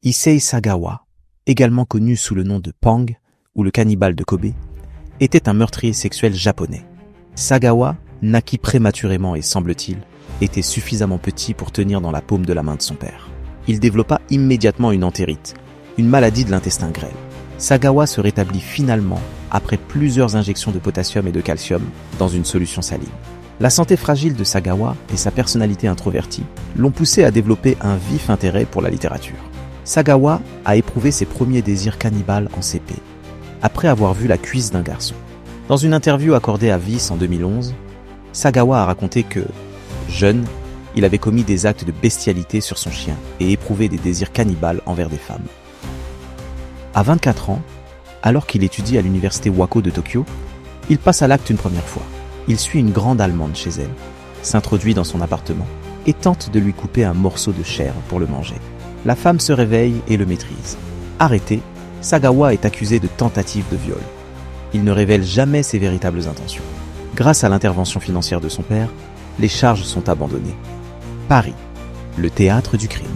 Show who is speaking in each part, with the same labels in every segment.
Speaker 1: Issei Sagawa, également connu sous le nom de Pang ou le cannibale de Kobe, était un meurtrier sexuel japonais. Sagawa naquit prématurément et, semble-t-il, était suffisamment petit pour tenir dans la paume de la main de son père. Il développa immédiatement une entérite, une maladie de l'intestin grêle. Sagawa se rétablit finalement après plusieurs injections de potassium et de calcium dans une solution saline. La santé fragile de Sagawa et sa personnalité introvertie l'ont poussé à développer un vif intérêt pour la littérature. Sagawa a éprouvé ses premiers désirs cannibales en CP, après avoir vu la cuisse d'un garçon. Dans une interview accordée à Vice en 2011, Sagawa a raconté que, jeune, il avait commis des actes de bestialité sur son chien et éprouvé des désirs cannibales envers des femmes. À 24 ans, alors qu'il étudie à l'université Wako de Tokyo, il passe à l'acte une première fois. Il suit une grande Allemande chez elle, s'introduit dans son appartement et tente de lui couper un morceau de chair pour le manger. La femme se réveille et le maîtrise. Arrêté, Sagawa est accusé de tentative de viol. Il ne révèle jamais ses véritables intentions. Grâce à l'intervention financière de son père, les charges sont abandonnées. Paris, le théâtre du crime.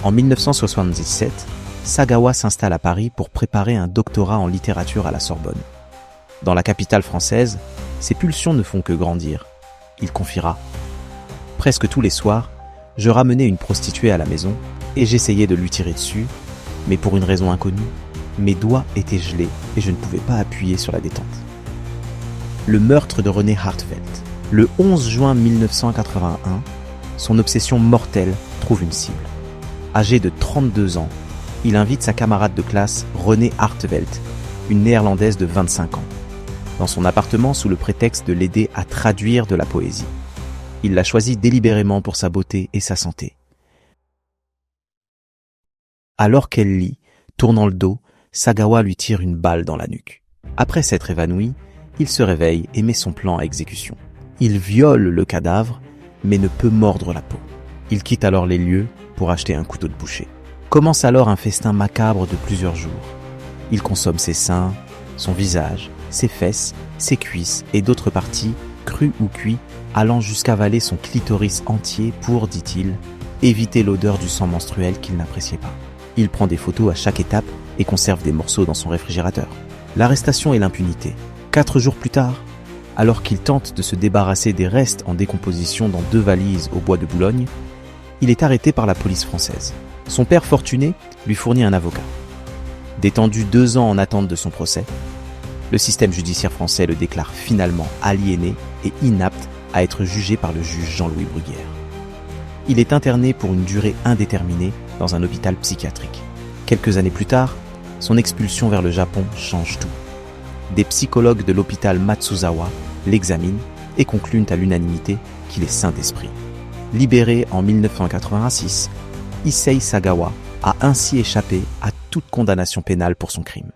Speaker 1: En 1977, Sagawa s'installe à Paris pour préparer un doctorat en littérature à la Sorbonne. Dans la capitale française, ses pulsions ne font que grandir. Il confiera « Presque tous les soirs, je ramenais une prostituée à la maison et j'essayais de lui tirer dessus, mais pour une raison inconnue, mes doigts étaient gelés et je ne pouvais pas appuyer sur la détente. » Le meurtre de René Hartwelt. Le 11 juin 1981, son obsession mortelle trouve une cible. Âgé de 32 ans, il invite sa camarade de classe René Hartwelt, une néerlandaise de 25 ans, dans son appartement sous le prétexte de l'aider à traduire de la poésie. Il la choisit délibérément pour sa beauté et sa santé. Alors qu'elle lit, tournant le dos, Sagawa lui tire une balle dans la nuque. Après s'être évanoui, il se réveille et met son plan à exécution. Il viole le cadavre, mais ne peut mordre la peau. Il quitte alors les lieux pour acheter un couteau de boucher. Commence alors un festin macabre de plusieurs jours. Il consomme ses seins, son visage, ses fesses, ses cuisses et d'autres parties, crues ou cuites, allant jusqu'à avaler son clitoris entier pour, dit-il, éviter l'odeur du sang menstruel qu'il n'appréciait pas. Il prend des photos à chaque étape et conserve des morceaux dans son réfrigérateur. L'arrestation et l'impunité. 4 jours plus tard, alors qu'il tente de se débarrasser des restes en décomposition dans 2 valises au bois de Boulogne, il est arrêté par la police française. Son père fortuné lui fournit un avocat. Détendu 2 ans en attente de son procès, le système judiciaire français le déclare finalement aliéné et inapte à être jugé par le juge Jean-Louis Bruguière. Il est interné pour une durée indéterminée dans un hôpital psychiatrique. Quelques années plus tard, son expulsion vers le Japon change tout. Des psychologues de l'hôpital Matsuzawa l'examinent et concluent à l'unanimité qu'il est sain d'esprit. Libéré en 1986, Issei Sagawa a ainsi échappé à toute condamnation pénale pour son crime.